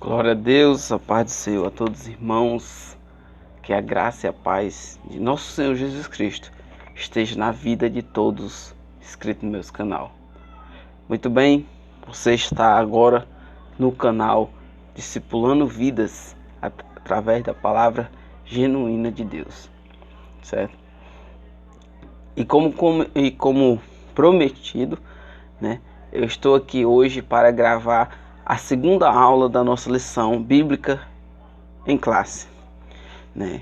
Glória a Deus, a paz do Senhor a todos os irmãos, que a graça e a paz de nosso Senhor Jesus Cristo esteja na vida de todos inscritos no meu canal. Muito bem, você está agora no canal Discipulando Vidas através da palavra genuína de Deus, certo? E como prometido, né, eu estou aqui hoje para gravar a segunda aula da nossa lição bíblica em classe, né?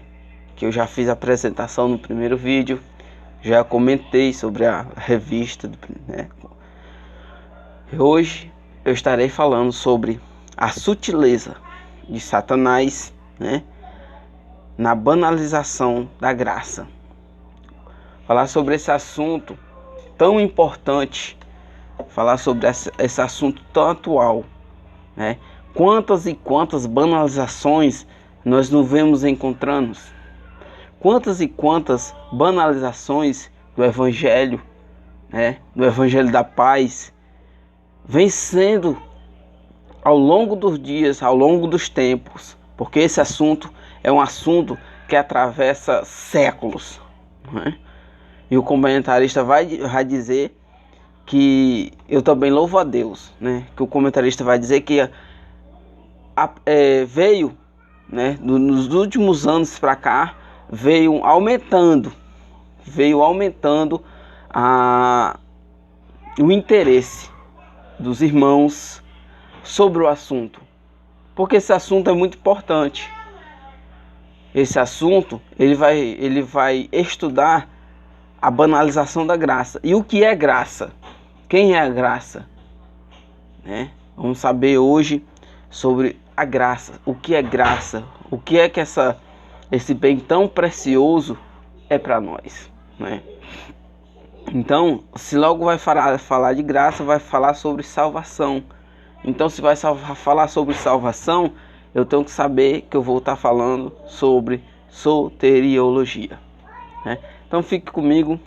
Que eu já fiz a apresentação no primeiro vídeo, já comentei sobre a revista, né? Hoje eu estarei falando sobre a sutileza de Satanás, né, na banalização da graça. Falar sobre esse assunto tão importante, falar sobre esse assunto tão atual, né? Quantas e quantas banalizações nós não vemos encontrando? Quantas e quantas banalizações do Evangelho, né? Do Evangelho da paz, vem sendo ao longo dos dias, ao longo dos tempos, porque esse assunto é um assunto que atravessa séculos, né? E o comentarista vai dizer que eu também louvo a Deus, né? Que o comentarista vai dizer que veio, né? Nos últimos anos para cá, veio aumentando o interesse dos irmãos sobre o assunto, porque esse assunto é muito importante. Esse assunto ele vai estudar a banalização da graça. E o que é graça? Quem é a graça? Né? Vamos saber hoje sobre a graça. O que é graça? O que é que esse bem tão precioso é para nós, né? Então, se logo vai falar de graça, vai falar sobre salvação. Então, se vai falar sobre salvação, eu tenho que saber que eu vou estar falando sobre soteriologia, né? Então, fique comigo.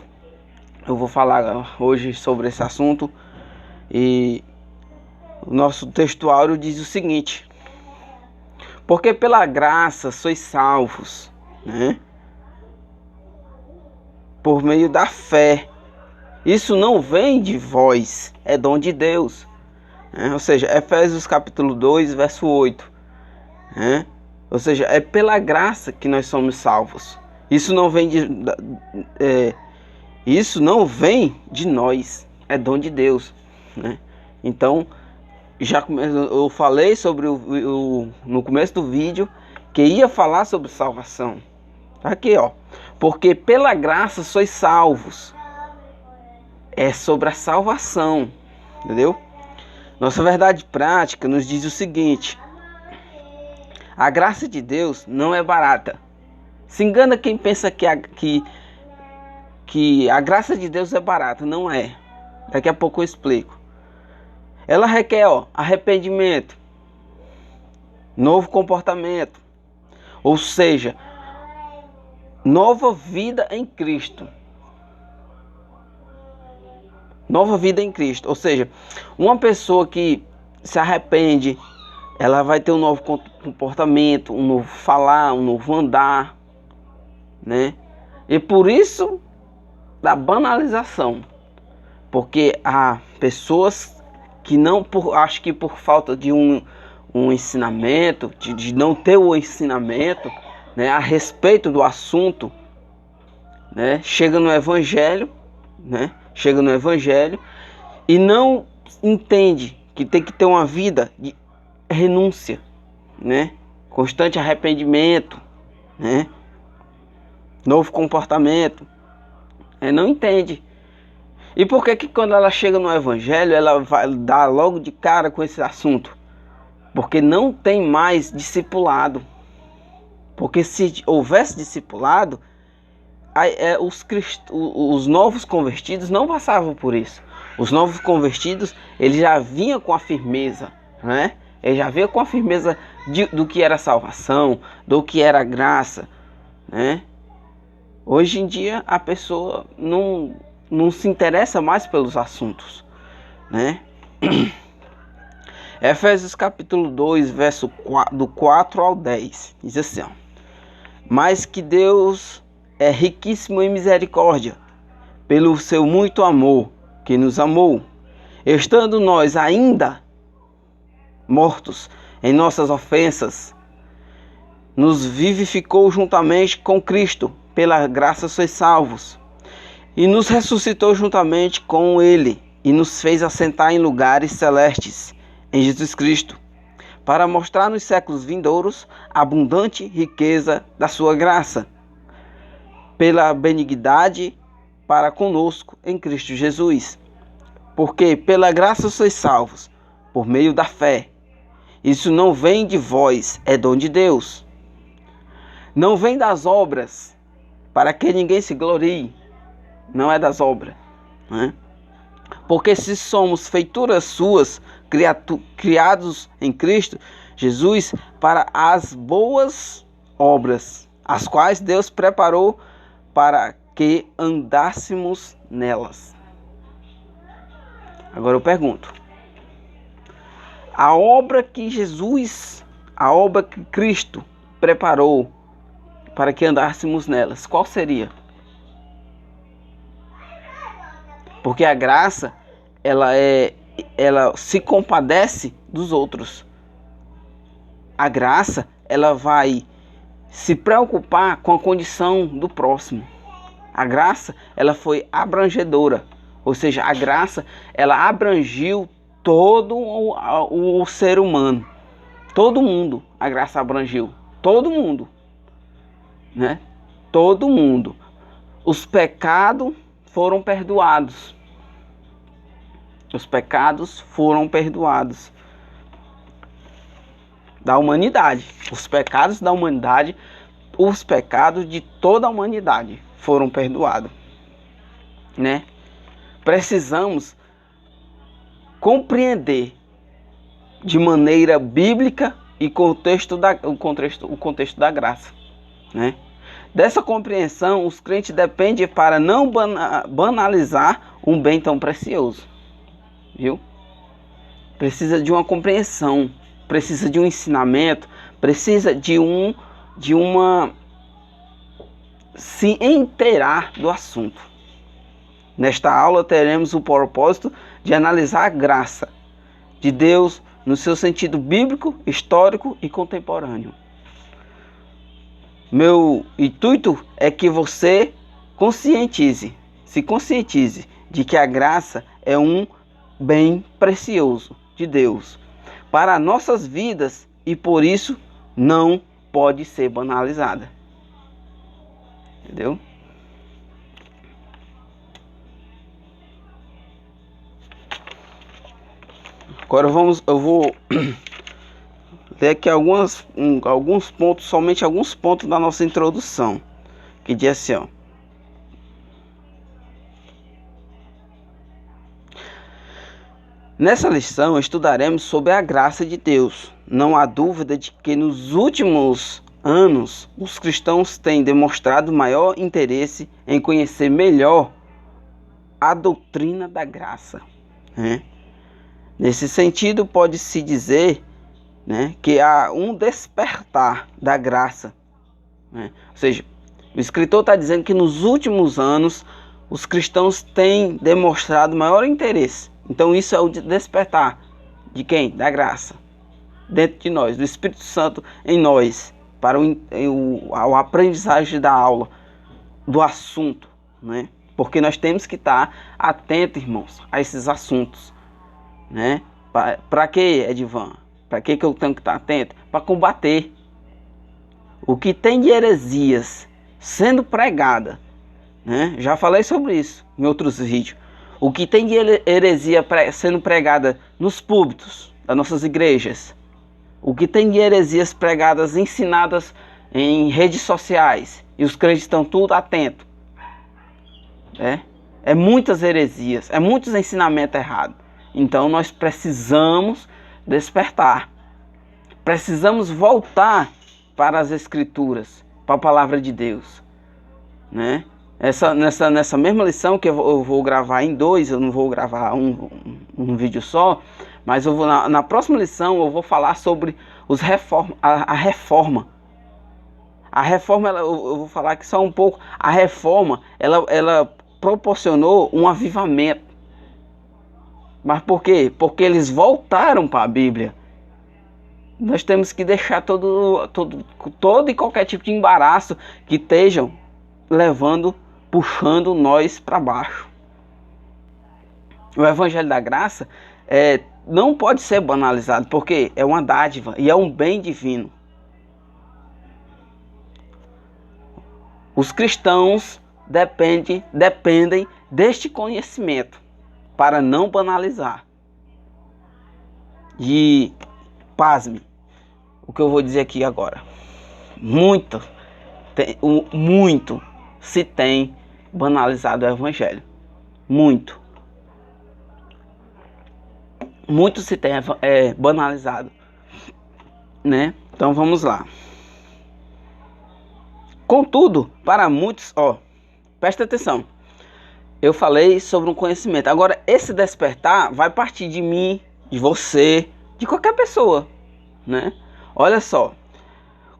Eu vou falar hoje sobre esse assunto. E o nosso textuário diz o seguinte: porque pela graça sois salvos, né, por meio da fé. Isso não vem de vós, é dom de Deus, né? Ou seja, Efésios capítulo 2, verso 8, né? Ou seja, é pela graça que nós somos salvos. Isso não vem de nós, é dom de Deus, né? Então, eu falei sobre no começo do vídeo que ia falar sobre salvação. Aqui, ó. Porque pela graça sois salvos. É sobre a salvação, entendeu? Nossa verdade prática nos diz o seguinte: a graça de Deus não é barata. Se engana quem pensa que a graça de Deus é barata. Não é. Daqui a pouco eu explico. Ela requer, arrependimento, novo comportamento, ou seja, nova vida em Cristo. Nova vida em Cristo, ou seja, uma pessoa que se arrepende, ela vai ter um novo comportamento, um novo falar, um novo andar, né? E por isso da banalização, porque há pessoas que não, acho que por falta de um ensinamento, de não ter o ensinamento, né, a respeito do assunto, né, chega no Evangelho, né, e não entende que tem que ter uma vida de renúncia, né, constante arrependimento, né, novo comportamento, não entende. E por que quando ela chega no Evangelho, ela vai dar logo de cara com esse assunto? Porque não tem mais discipulado. Porque se houvesse discipulado, os novos convertidos não passavam por isso. Os novos convertidos, eles já vinham com a firmeza, né? Eles já vinham com a firmeza do que era salvação, do que era graça, né? Hoje em dia, a pessoa não se interessa mais pelos assuntos, né? Efésios capítulo 2, verso 4, do 4 ao 10, diz assim, ó: mas que Deus é riquíssimo em misericórdia, pelo seu muito amor que nos amou, estando nós ainda mortos em nossas ofensas, nos vivificou juntamente com Cristo, pela graça sois salvos, e nos ressuscitou juntamente com Ele, e nos fez assentar em lugares celestes, em Jesus Cristo, para mostrar nos séculos vindouros a abundante riqueza da sua graça, pela benignidade para conosco em Cristo Jesus. Porque pela graça sois salvos, por meio da fé. Isso não vem de vós, é dom de Deus. Não vem das obras, para que ninguém se glorie. Não é das obras, né? Porque se somos feituras suas, criados em Cristo Jesus para as boas obras, as quais Deus preparou para que andássemos nelas. Agora eu pergunto: a obra que Cristo preparou para que andássemos nelas, qual seria? Porque a graça, ela se compadece dos outros. A graça, ela vai se preocupar com a condição do próximo. A graça, ela foi abrangedora. Ou seja, a graça, ela abrangiu todo o ser humano. Todo mundo, a graça abrangiu. Todo mundo, né? Todo mundo. Os pecados foram perdoados. Os pecados foram perdoados. Da humanidade. Os pecados da humanidade, os pecados de toda a humanidade foram perdoados, né? Precisamos compreender de maneira bíblica e o contexto da graça, né? Dessa compreensão, os crentes dependem para não banalizar um bem tão precioso, viu? Precisa de uma compreensão, precisa de um ensinamento, precisa de uma se inteirar do assunto. Nesta aula teremos o propósito de analisar a graça de Deus no seu sentido bíblico, histórico e contemporâneo. Meu intuito é que você se conscientize de que a graça é um bem precioso de Deus para nossas vidas e por isso não pode ser banalizada. Entendeu? Agora eu vou ler aqui alguns pontos, somente alguns pontos da nossa introdução, que diz assim, ó: nessa lição estudaremos sobre a graça de Deus. Não há dúvida de que nos últimos anos os cristãos têm demonstrado maior interesse em conhecer melhor a doutrina da graça, né? Nesse sentido, pode-se dizer, né, que há um despertar da graça, né? Ou seja, o escritor está dizendo que nos últimos anos os cristãos têm demonstrado maior interesse. Então isso é o despertar de quem? Da graça dentro de nós, do Espírito Santo em nós, para a aprendizagem da aula, do assunto, né? Porque nós temos que estar atentos, irmãos, a esses assuntos, né? Para que, Edivan? Para que eu tenho que estar atento? Para combater o que tem de heresias sendo pregada, né? Já falei sobre isso em outros vídeos. O que tem de heresia sendo pregada nos púlpitos das nossas igrejas, o que tem de heresias pregadas, ensinadas em redes sociais, e os crentes estão tudo atentos. É muitas heresias, é muitos ensinamentos errados. Então nós precisamos despertar. Precisamos voltar para as Escrituras, para a Palavra de Deus, né? Nessa mesma lição que eu vou gravar em dois, eu não vou gravar um vídeo só, Mas eu vou na próxima lição eu vou falar sobre a reforma. A reforma, eu vou falar aqui só um pouco. A reforma, ela proporcionou um avivamento. Mas por quê? Porque eles voltaram para a Bíblia. Nós temos que deixar todo e qualquer tipo de embaraço que estejam puxando nós para baixo. O Evangelho da Graça não pode ser banalizado, porque é uma dádiva e é um bem divino. Os cristãos dependem deste conhecimento para não banalizar. E, pasme, o que eu vou dizer aqui agora. Muito se tem banalizado o Evangelho. Muito se tem banalizado, né? Então vamos lá. Contudo, para muitos, presta atenção. Eu falei sobre um conhecimento. Agora, esse despertar vai partir de mim, de você, de qualquer pessoa, né? Olha só.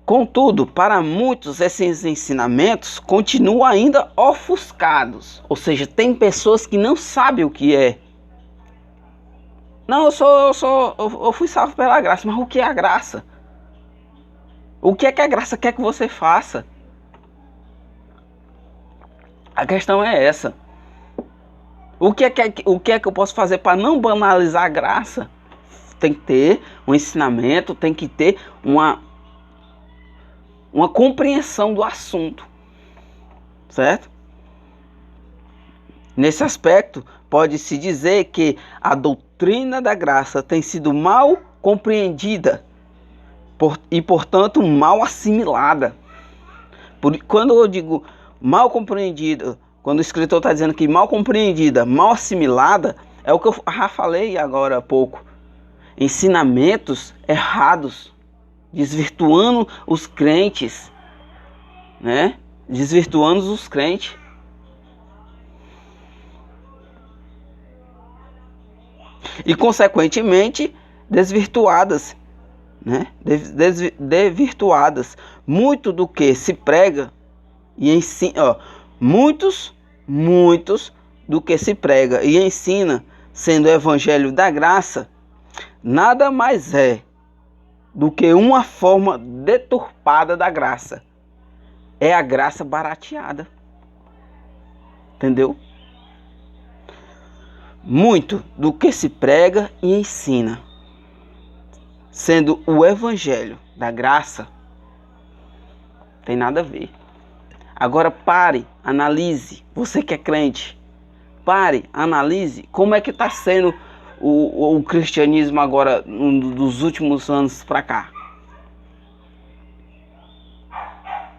Contudo, para muitos esses ensinamentos continuam ainda ofuscados. Ou seja, tem pessoas que não sabem o que é. Não, eu fui salvo pela graça, mas o que é a graça? O que é que a graça quer que você faça? A questão é essa. O que é que eu posso fazer para não banalizar a graça? Tem que ter um ensinamento, tem que ter uma compreensão do assunto, certo? Nesse aspecto, pode-se dizer que a doutrina da graça tem sido mal compreendida e, portanto, mal assimilada. Quando eu digo mal compreendida, quando o escritor está dizendo que mal compreendida, mal assimilada, é o que eu já falei agora há pouco. Ensinamentos errados, desvirtuando os crentes, né? Desvirtuando os crentes. E, consequentemente, desvirtuadas, né? Desvirtuadas. Muito do que se prega e ensina, muitos do que se prega e ensina, sendo o evangelho da graça, nada mais é do que uma forma deturpada da graça. É a graça barateada. Entendeu? Muito do que se prega e ensina, sendo o evangelho da graça, tem nada a ver. Agora pare, analise, você que é crente, pare, analise como é que está sendo o cristianismo agora, dos últimos anos para cá.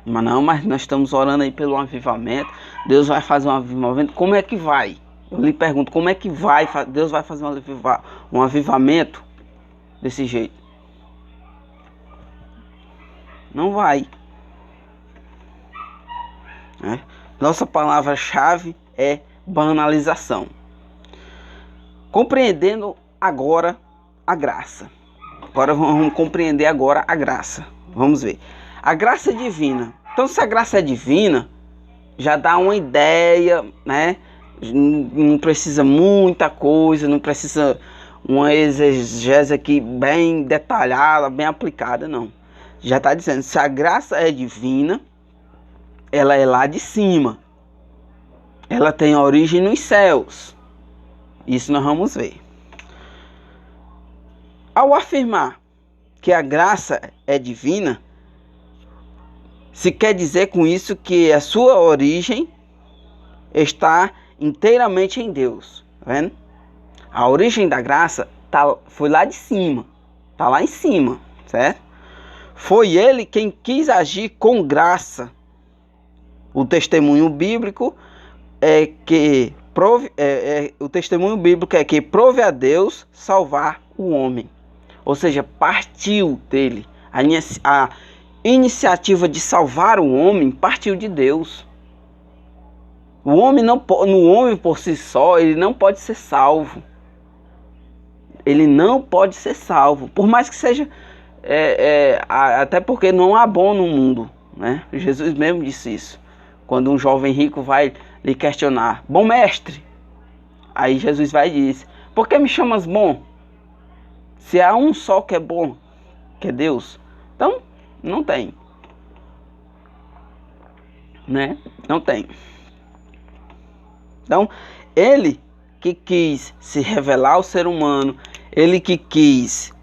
Mas nós estamos orando aí pelo avivamento, Deus vai fazer um avivamento, como é que vai? Eu lhe pergunto, como é que Deus vai fazer um avivamento desse jeito? Não vai. Nossa palavra-chave é banalização. Compreendendo agora a graça. Agora vamos compreender agora a graça. Vamos ver. A graça é divina. Então, se a graça é divina, já dá uma ideia, né? Não precisa muita coisa, não precisa uma exegese aqui bem detalhada, bem aplicada, não. Já está dizendo, se a graça é divina, ela é lá de cima. Ela tem origem nos céus. Isso nós vamos ver. Ao afirmar que a graça é divina, se quer dizer com isso que a sua origem está inteiramente em Deus. Tá vendo? A origem da graça foi lá de cima. Está lá em cima, certo? Foi ele quem quis agir com graça. O testemunho bíblico o testemunho bíblico é que prove a Deus salvar o homem. Ou seja, partiu dele. A iniciativa de salvar o homem partiu de Deus. O homem por si só, ele não pode ser salvo. ele não pode ser salvo, por mais que seja, até porque não há bom no mundo, né? Jesus mesmo disse isso, quando um jovem rico vai lhe questionar: bom mestre, aí Jesus vai e diz: por que me chamas bom? Se há um só que é bom, que é Deus. Então, não tem, né? Não tem. Então, ele que quis se revelar ao ser humano, ele que quis,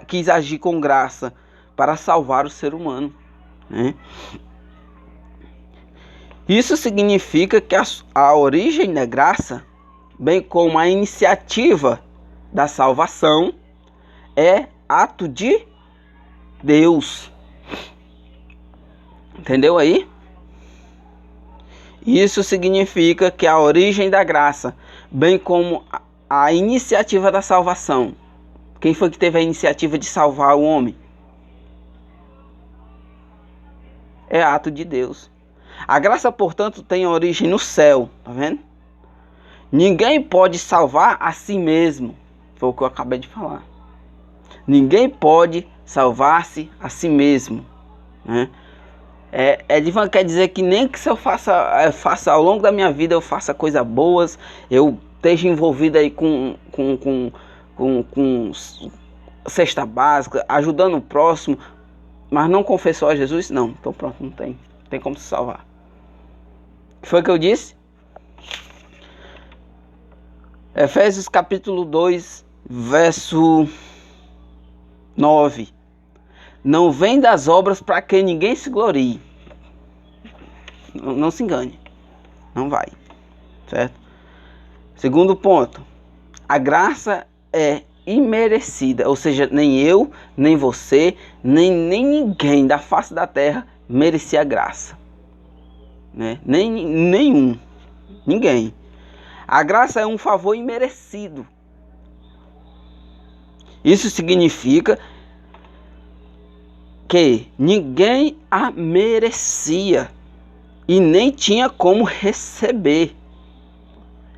quis agir com graça para salvar o ser humano, né? Isso significa que a origem da graça, bem como a iniciativa da salvação, é ato de Deus. Entendeu aí? Isso significa que a origem da graça, bem como a iniciativa da salvação. Quem foi que teve a iniciativa de salvar o homem? É ato de Deus. A graça, portanto, tem origem no céu, tá vendo? Ninguém pode salvar a si mesmo. Foi o que eu acabei de falar. Ninguém pode salvar-se a si mesmo, né? Quer dizer que nem que se eu faça ao longo da minha vida, eu faça coisas boas, eu esteja envolvido aí com cesta básica, ajudando o próximo, mas não confessou a Jesus? Não, então pronto, não tem como se salvar. O que foi que eu disse? Efésios capítulo 2, verso 9. Não vem das obras para que ninguém se glorie. Não se engane. Não vai. Certo? Segundo ponto. A graça é imerecida. Ou seja, nem eu, nem você, nem ninguém da face da terra merecia a graça. Né? Nenhum. Ninguém. A graça é um favor imerecido. Isso significa que ninguém a merecia e nem tinha como receber.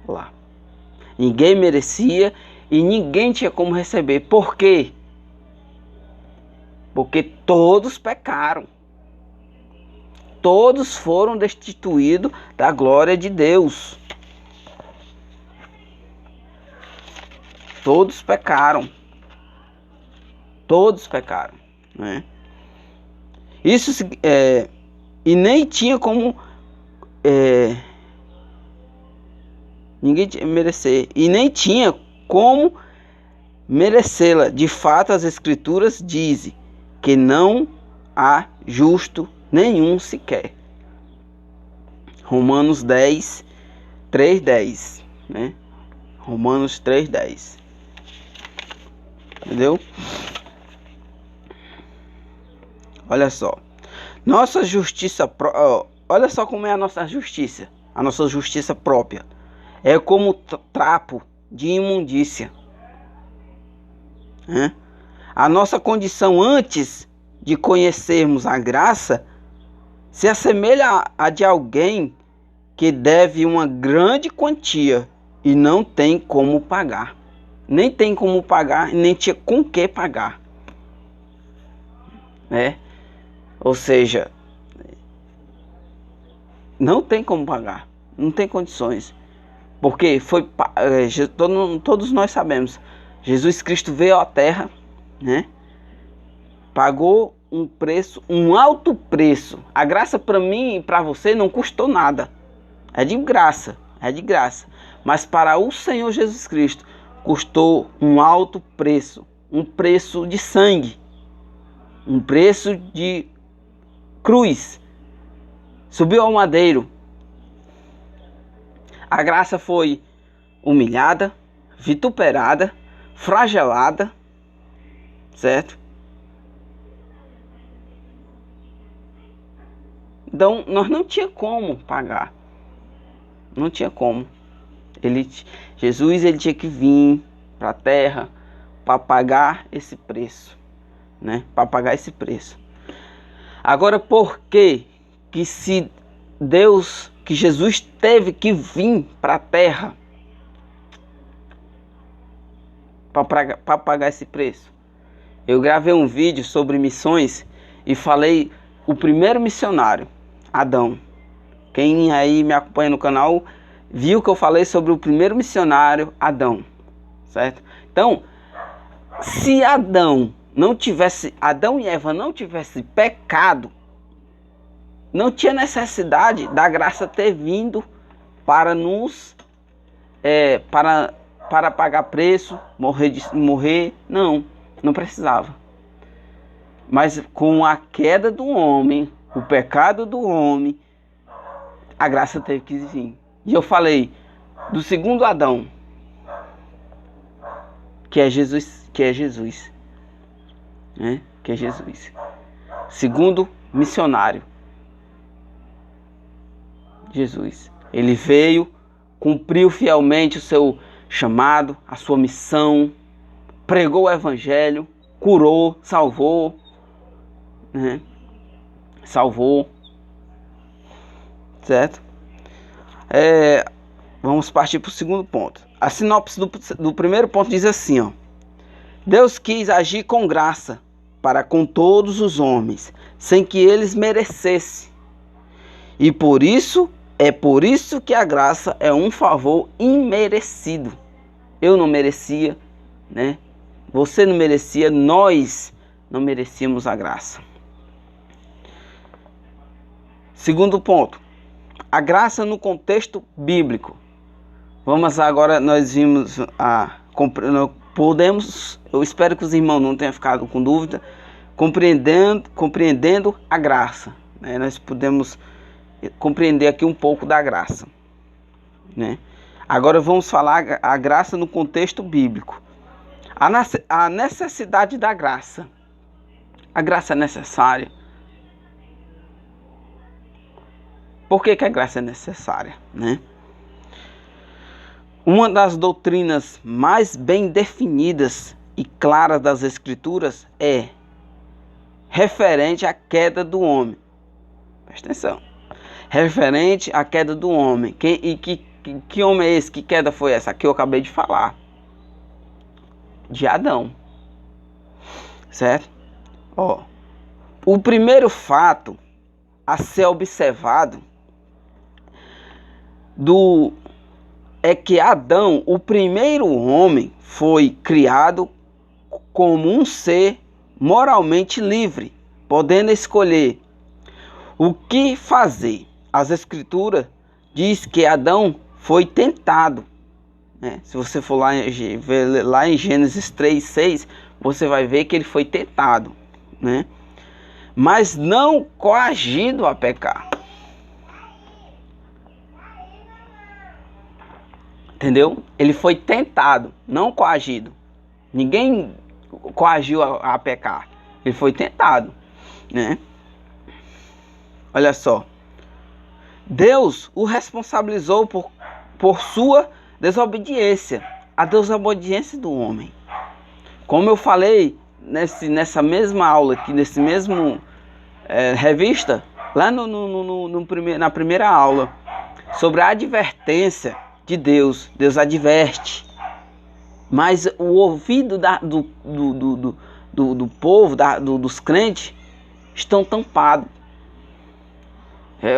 Lá. Ninguém merecia e ninguém tinha como receber. Por quê? Porque todos pecaram. Todos foram destituídos da glória de Deus. Todos pecaram. Todos pecaram, né? Isso e nem tinha como ninguém merecer e nem tinha como merecê-la. De fato, as Escrituras dizem que não há justo nenhum sequer. Romanos 10, 3:10, né? Romanos 3:10. Entendeu? Olha só. Nossa justiça, olha só como é a nossa justiça. A nossa justiça própria é como trapo de imundícia. A nossa condição antes de conhecermos a graça se assemelha à de alguém que deve uma grande quantia e não tem como pagar. Nem tem como pagar, nem tinha com que pagar. Né? Ou seja, não tem como pagar, não tem condições. Porque todos nós sabemos, Jesus Cristo veio à Terra, né? Pagou um preço, um alto preço. A graça para mim e para você não custou nada. É de graça. Mas para o Senhor Jesus Cristo custou um alto preço. Um preço de sangue. Um preço de cruz. Subiu ao madeiro. A graça foi humilhada, vituperada, flagelada, certo? Então, nós não tinha como pagar. Não tinha como. Jesus ele tinha que vir para a terra para pagar esse preço, né? Para pagar esse preço. Agora, por que se Jesus teve que vir para a terra para pagar esse preço. Eu gravei um vídeo sobre missões e falei o primeiro missionário, Adão. Quem aí me acompanha no canal viu que eu falei sobre o primeiro missionário, Adão, certo? Então, se Adão e Eva não tivessem pecado, não tinha necessidade da graça ter vindo para nos para pagar preço, morrer, não precisava. Mas com a queda do homem, o pecado do homem, a graça teve que vir. E eu falei do segundo Adão, que é Jesus, né? Que é Jesus. Segundo missionário, Jesus. Ele veio, cumpriu fielmente o seu chamado, a sua missão, pregou o evangelho, curou, salvou, né? Salvou, certo? Vamos partir para o segundo ponto. A sinopse do primeiro ponto diz assim, ó: Deus quis agir com graça para com todos os homens, sem que eles merecessem. E por isso que a graça é um favor imerecido. Eu não merecia, né? Você não merecia, nós não merecíamos a graça. Segundo ponto, a graça no contexto bíblico. Vamos agora, nós vimos eu espero que os irmãos não tenham ficado com dúvida, compreendendo a graça, né? Nós podemos compreender aqui um pouco da graça, né? Agora vamos falar a graça no contexto bíblico. A necessidade da graça. A graça é necessária. Por que a graça é necessária, né? Uma das doutrinas mais bem definidas e claras das Escrituras é referente à queda do homem. Presta atenção. Referente à queda do homem. Que homem é esse? Que queda foi essa? Que eu acabei de falar. De Adão. Certo? Ó, o primeiro fato a ser observado é que Adão, o primeiro homem, foi criado como um ser moralmente livre, podendo escolher o que fazer. As Escrituras diz que Adão foi tentado, né? Se você for ver lá em Gênesis 3:6, você vai ver que ele foi tentado, né? Mas não coagido a pecar. Entendeu? Ele foi tentado, não coagido. Ninguém coagiu a pecar. Ele foi tentado, né? Olha só. Deus o responsabilizou por sua desobediência. A desobediência do homem. Como eu falei nessa mesma aula aqui, nesse mesmo revista, lá na primeira aula, sobre a advertência de Deus. Deus adverte, mas o ouvido do povo, dos crentes, estão tampados.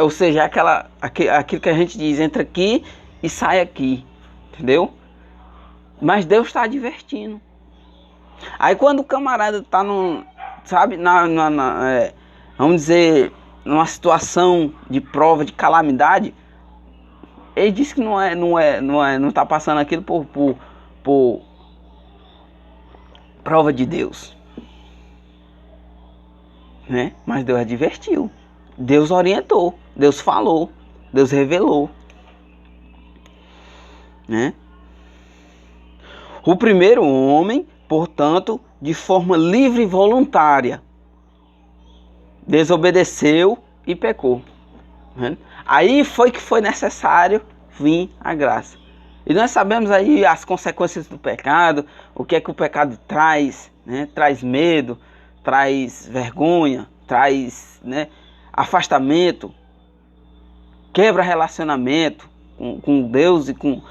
Ou seja, aquilo que a gente diz, entra aqui e sai aqui, entendeu? Mas Deus está advertindo. Aí quando o camarada está vamos dizer, numa situação de prova, de calamidade, ele diz que não está passando aquilo por prova de Deus, né? Mas Deus advertiu, Deus orientou, Deus falou, Deus revelou, né? O primeiro homem, portanto, de forma livre e voluntária, desobedeceu e pecou. Aí foi que foi necessário vir a graça. E nós sabemos aí as consequências do pecado, o que é que o pecado traz, né? Traz medo, traz vergonha, traz, né, afastamento, quebra relacionamento com Deus e com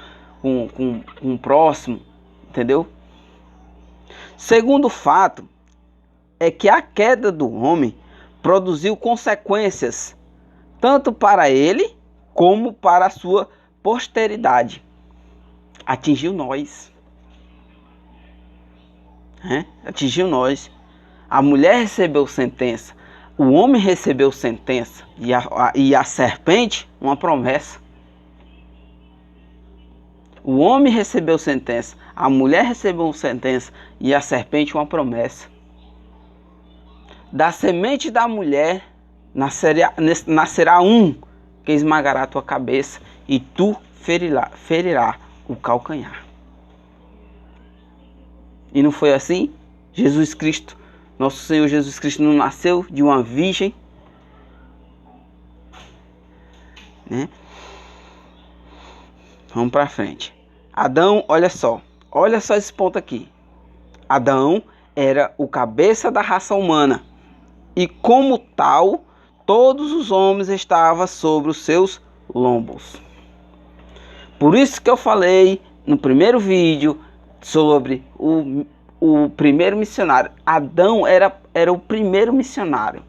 o próximo, entendeu? Segundo fato é que a queda do homem produziu consequências tanto para ele como para a sua posteridade. Atingiu nós. Atingiu nós. A mulher recebeu sentença, o homem recebeu sentença e a serpente uma promessa. O homem recebeu sentença, a mulher recebeu sentença e a serpente uma promessa. Da semente da mulher nascerá um que esmagará a tua cabeça e tu ferirá o calcanhar. E não foi assim? Jesus Cristo, nosso Senhor Jesus Cristo, não nasceu de uma virgem, né? Vamos para frente. Adão, olha só esse ponto aqui. Adão era o cabeça da raça humana e, como tal, todos os homens estavam sobre os seus lombos. Por isso que eu falei no primeiro vídeo sobre o primeiro missionário. Adão era o primeiro missionário,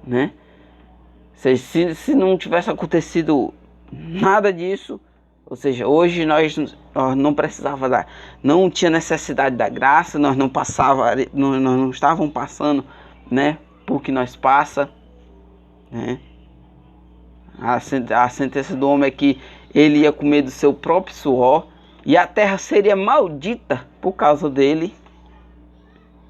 né? Se não tivesse acontecido nada disso, ou seja, hoje nós não precisava não tinha necessidade da graça, nós não estávamos passando, né, por que nós passa, né? A sentença do homem é que ele ia comer do seu próprio suor e a terra seria maldita por causa dele,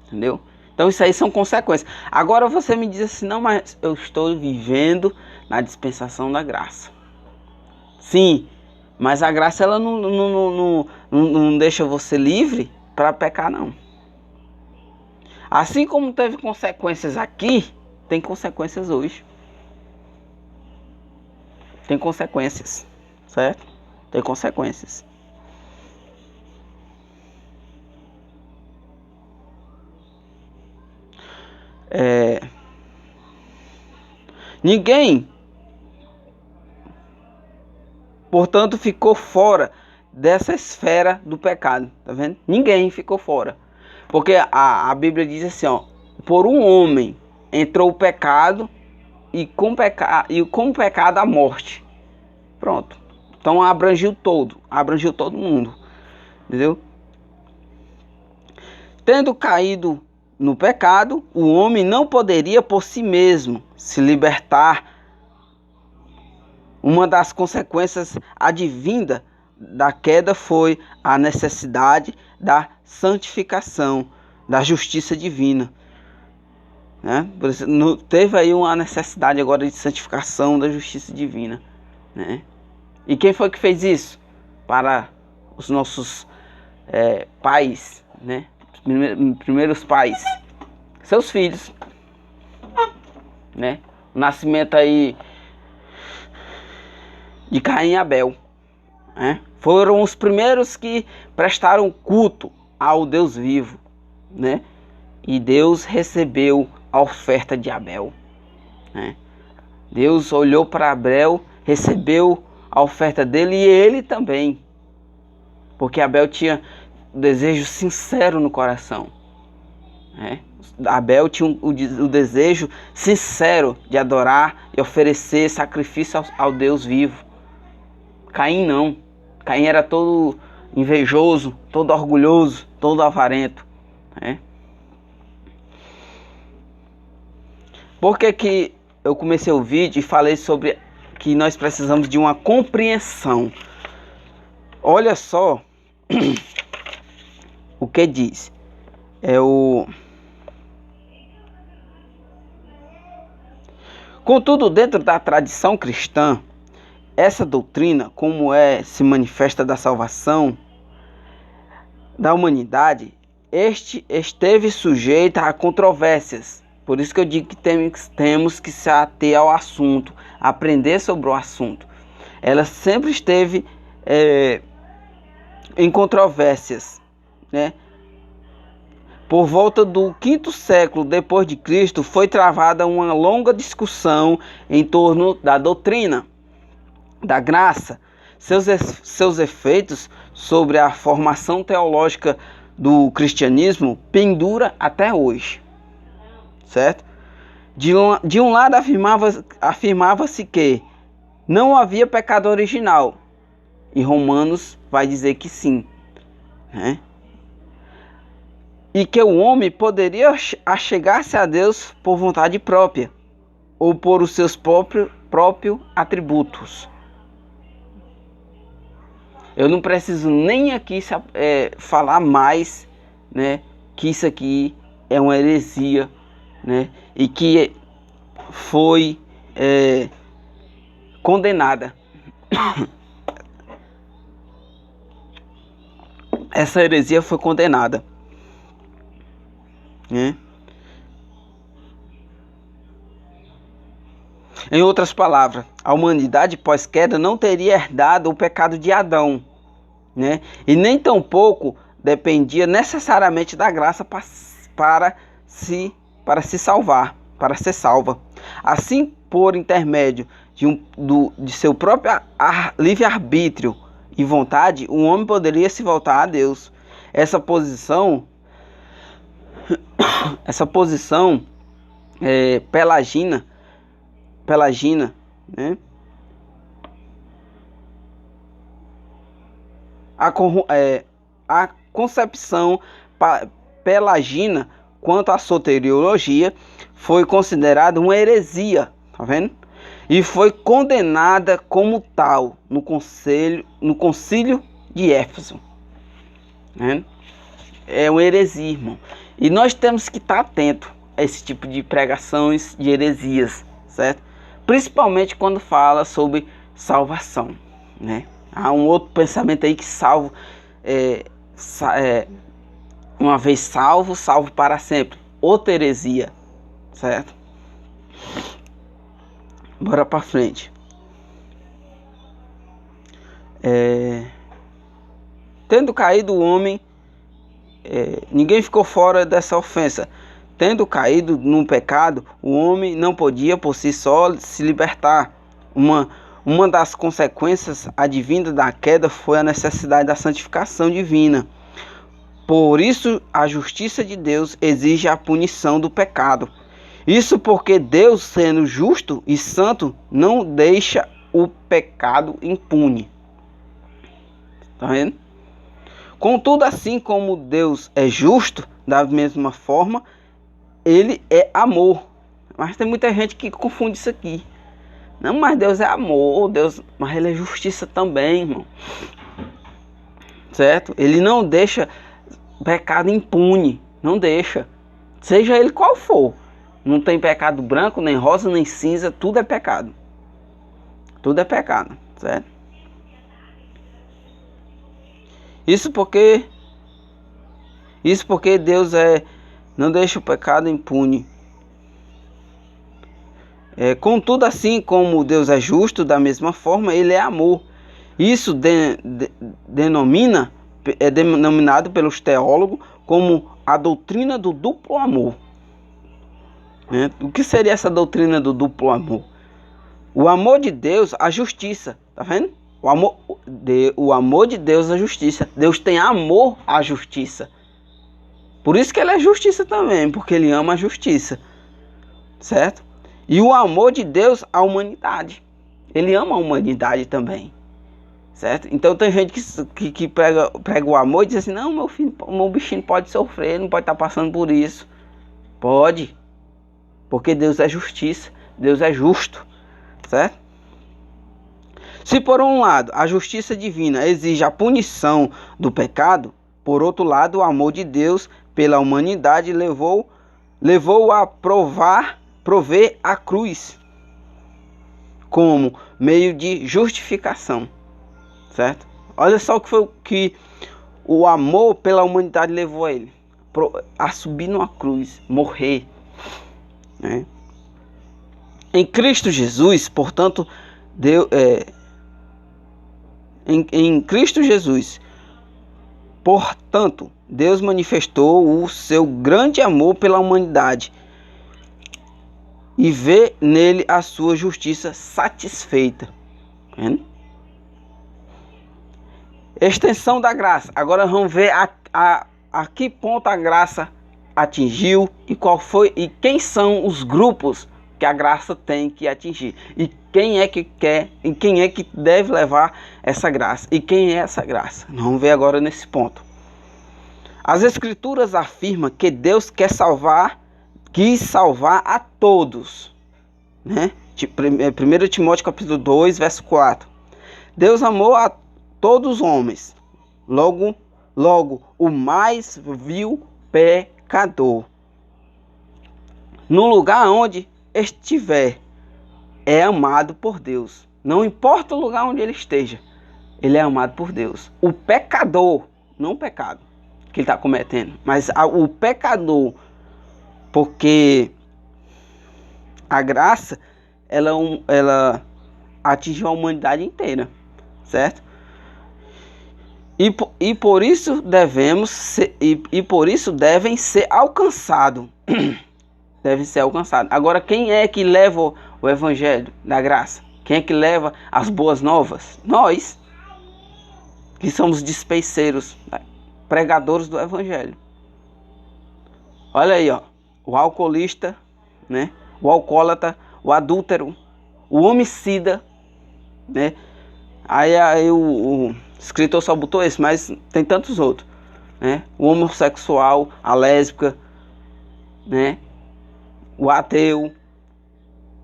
entendeu? Então isso aí são consequências. Agora você me diz assim, não, mas eu estou vivendo na dispensação da graça. Sim, mas a graça ela não deixa você livre para pecar, não. Assim como teve consequências aqui, tem consequências hoje. Tem consequências, certo? Tem consequências. Ninguém, portanto, ficou fora dessa esfera do pecado, tá vendo? Ninguém ficou fora, porque a Bíblia diz assim, ó, por um homem entrou o pecado e com o pecado a morte. Pronto. Então abrangiu todo mundo, entendeu? Tendo caído no pecado, o homem não poderia por si mesmo se libertar. Uma das consequências advinda da queda foi a necessidade da santificação, da justiça divina, né? Por isso, teve aí uma necessidade agora de santificação da justiça divina, né? E quem foi que fez isso? Para os nossos pais, né? Primeiros pais, seus filhos, né? O nascimento aí de Caim e Abel, né? Foram os primeiros que prestaram culto ao Deus vivo, né? E Deus recebeu a oferta de Abel, né? Deus olhou para Abel, recebeu a oferta dele e ele também, porque Abel tinha desejo sincero no coração, né? Abel tinha o desejo sincero de adorar e oferecer sacrifício ao Deus vivo. Caim não. Caim era todo invejoso, todo orgulhoso, todo avarento, né? Por que eu comecei o vídeo e falei sobre que nós precisamos de uma compreensão? Olha só o que diz. Contudo, dentro da tradição cristã, essa doutrina, como se manifesta da salvação da humanidade, esteve sujeita a controvérsias. Por isso que eu digo que temos que se ater ao assunto, aprender sobre o assunto. Ela sempre esteve em controvérsias, né? Por volta do 5º século depois de Cristo, foi travada uma longa discussão em torno da doutrina da graça, seus efeitos sobre a formação teológica do cristianismo pendura até hoje, certo? De um lado afirmava-se que não havia pecado original, e Romanos vai dizer que sim, né? E que o homem poderia achegar-se a Deus por vontade própria, ou por os seus próprios atributos. Eu não preciso nem aqui falar mais, né, que isso aqui é uma heresia, né, e que foi condenada. Essa heresia foi condenada, né? Em outras palavras, a humanidade pós-queda não teria herdado o pecado de Adão, né? E nem tampouco dependia necessariamente da graça para se salvar, para ser salva. Assim, por intermédio de seu próprio livre-arbítrio e vontade, o homem poderia se voltar a Deus. Essa posição pelagina, né? A concepção pelagina quanto à soteriologia foi considerada uma heresia, tá vendo? E foi condenada como tal no concílio de Éfeso, né? É uma heresia, irmão. E nós temos que estar atentos a esse tipo de pregações de heresias, certo? Principalmente quando fala sobre salvação, né? Há um outro pensamento aí que uma vez salvo para sempre. Outra heresia, certo? Bora para frente. Tendo caído o homem, ninguém ficou fora dessa ofensa. Tendo caído num pecado, o homem não podia por si só se libertar. Uma das consequências advindas da queda foi a necessidade da santificação divina. Por isso, a justiça de Deus exige a punição do pecado. Isso porque Deus, sendo justo e santo, não deixa o pecado impune. Tá vendo? Contudo, assim como Deus é justo, da mesma forma, Ele é amor. Mas tem muita gente que confunde isso aqui. Não, mas Deus é amor, mas Ele é justiça também, irmão. Certo? Ele não deixa pecado impune. Não deixa. Seja ele qual for. Não tem pecado branco, nem rosa, nem cinza. Tudo é pecado. Tudo é pecado. Certo? Isso porque Deus não deixa o pecado impune. Contudo, assim como Deus é justo, da mesma forma, Ele é amor. Isso é denominado pelos teólogos como a doutrina do duplo amor. O que seria essa doutrina do duplo amor? O amor de Deus, a justiça. Tá vendo? O amor de Deus, a justiça. Deus tem amor à justiça. Por isso que Ele é justiça também, porque Ele ama a justiça. Certo? E o amor de Deus à humanidade. Ele ama a humanidade também. Certo? Então tem gente que prega o amor e diz assim: não, meu filho, meu bichinho pode sofrer, não pode estar passando por isso. Pode. Porque Deus é justiça. Deus é justo. Certo? Se por um lado a justiça divina exige a punição do pecado, por outro lado o amor de Deus pela humanidade levou a prover a cruz como meio de justificação, certo? Olha só o que foi que o amor pela humanidade levou a ele a subir numa cruz, morrer, né? Em Cristo Jesus, portanto, em Cristo Jesus, portanto, Deus manifestou o seu grande amor pela humanidade e vê nele a sua justiça satisfeita. Extensão da graça. Agora vamos ver a que ponto a graça atingiu e qual foi e quem são os grupos que a graça tem que atingir e quem é que quer e quem é que deve levar essa graça e quem é essa graça. Vamos ver agora nesse ponto. As escrituras afirmam que Deus quis salvar a todos, né? 1 Timóteo capítulo 2, verso 4. Deus amou a todos os homens, logo o mais vil pecador. No lugar onde estiver, é amado por Deus. Não importa o lugar onde ele esteja, ele é amado por Deus. O pecador, não o pecado que ele está cometendo, mas o pecador, porque a graça, ela atingiu a humanidade inteira, certo? E por isso devem ser alcançados. Devem ser alcançados. Agora, quem é que leva o evangelho da graça? Quem é que leva as boas novas? Nós, que somos dispenseiros, pregadores do evangelho. Olha aí, ó, o alcoolista, né? O alcoólatra, o adúltero, o homicida, né? Aí o escritor só botou esse, mas tem tantos outros, né? O homossexual, a lésbica, né? O ateu,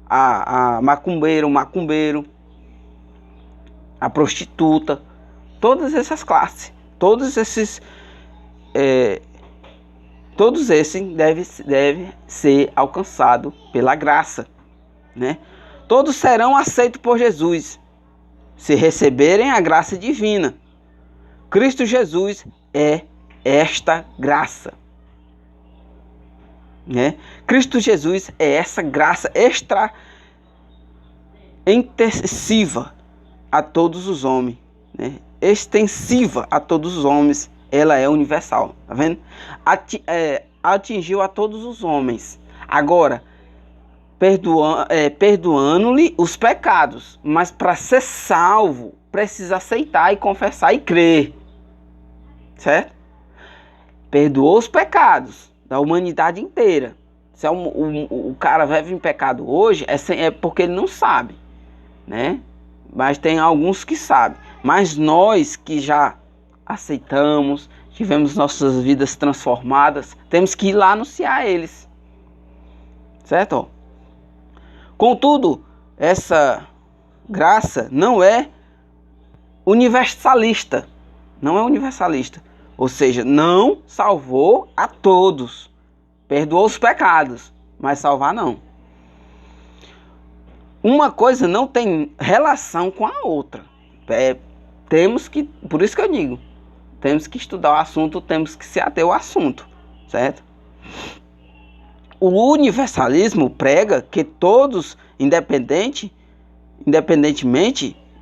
a macumbeiro, o macumbeiro, a prostituta, todas essas classes, todos esses devem ser alcançados pela graça, né? Todos serão aceitos por Jesus, se receberem a graça divina. Cristo Jesus é esta graça, né? Cristo Jesus é essa graça extra intensiva a todos os homens, né? Extensiva a todos os homens, ela é universal, tá vendo? Atingiu a todos os homens. Agora, perdoando-lhe os pecados, mas para ser salvo, precisa aceitar e confessar e crer, certo? Perdoou os pecados da humanidade inteira. Se o cara vive em pecado hoje, é porque ele não sabe, né? Mas tem alguns que sabem. Mas nós que já aceitamos, tivemos nossas vidas transformadas, temos que ir lá anunciar a eles, certo? Contudo, essa graça não é universalista, ou seja, não salvou a todos, perdoou os pecados, mas salvar não. Uma coisa não tem relação com a outra. Por isso que eu digo, temos que estudar o assunto, temos que se ater ao assunto, certo? O universalismo prega que todos, independentemente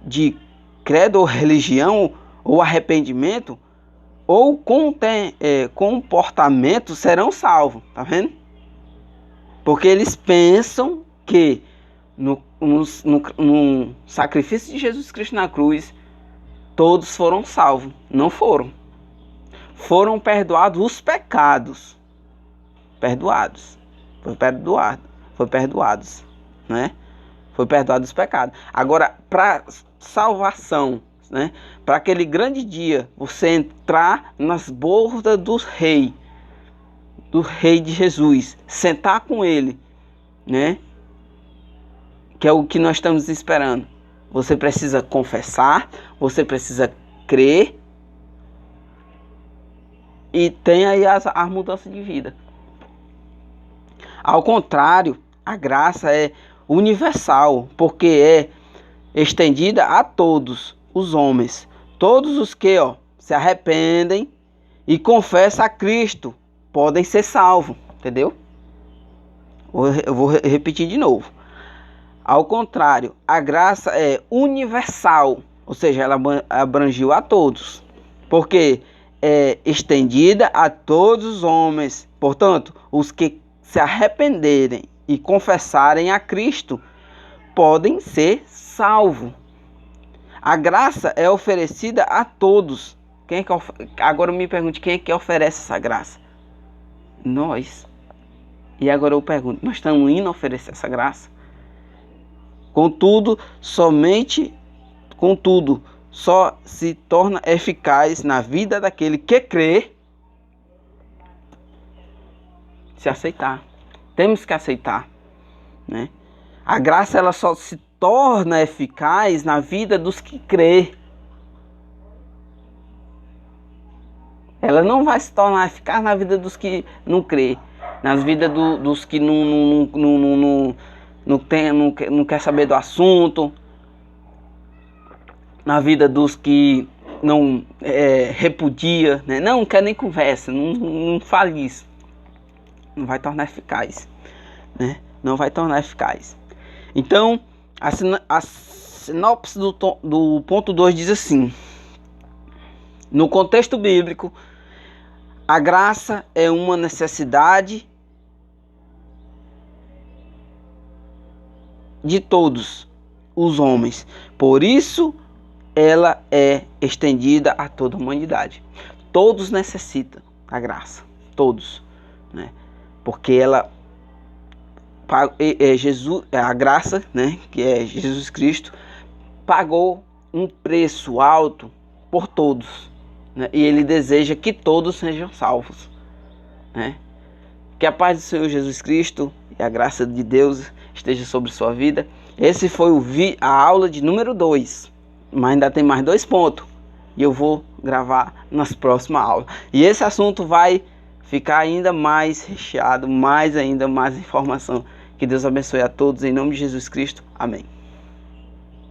de credo ou religião ou arrependimento ou comportamento, serão salvos, tá vendo? Porque eles pensam que no sacrifício de Jesus Cristo na cruz, todos foram salvos. Não foram. Foram perdoados os pecados. Foi perdoados, né? Foi perdoado os pecados. Agora, para salvação, né? Para aquele grande dia, você entrar nas bordas do rei de Jesus, sentar com ele, né? Que é o que nós estamos esperando. Você precisa confessar, você precisa crer e tem aí as mudanças de vida. Ao contrário, a graça é universal, porque é estendida a todos os homens, todos os que se arrependem e confessam a Cristo podem ser salvos, entendeu? Eu vou repetir de novo. Ao contrário, a graça é universal, ou seja, ela abrangiu a todos, porque é estendida a todos os homens. Portanto, os que se arrependerem e confessarem a Cristo podem ser salvos. A graça é oferecida a todos, Agora me pergunte, quem é que oferece essa graça? Nós. E agora eu pergunto, nós estamos indo oferecer essa graça? Contudo, só se torna eficaz na vida daquele que crê se aceitar. Temos que aceitar, né? A graça ela só se torna eficaz na vida dos que crê. Ela não vai se tornar eficaz na vida dos que não crê, nas vidas dos que não quer saber do assunto, na vida dos que não repudia, né? Não quer nem conversa, não fale isso. Não vai tornar eficaz, né? Não vai tornar eficaz. Então, a sinopse do ponto 2 diz assim: no contexto bíblico, a graça é uma necessidade de todos os homens. Por isso, ela é estendida a toda a humanidade. Todos necessitam da graça. Todos, né? Porque ela a graça, né, que é Jesus Cristo, pagou um preço alto por todos, né? E ele deseja que todos sejam salvos, né? Que a paz do Senhor Jesus Cristo e a graça de Deus esteja sobre sua vida. Esse foi a aula de número 2, mas ainda tem mais 2 pontos e eu vou gravar nas próximas aulas. E esse assunto vai ficar ainda mais recheado, mais informação. Que Deus abençoe a todos, em nome de Jesus Cristo. Amém.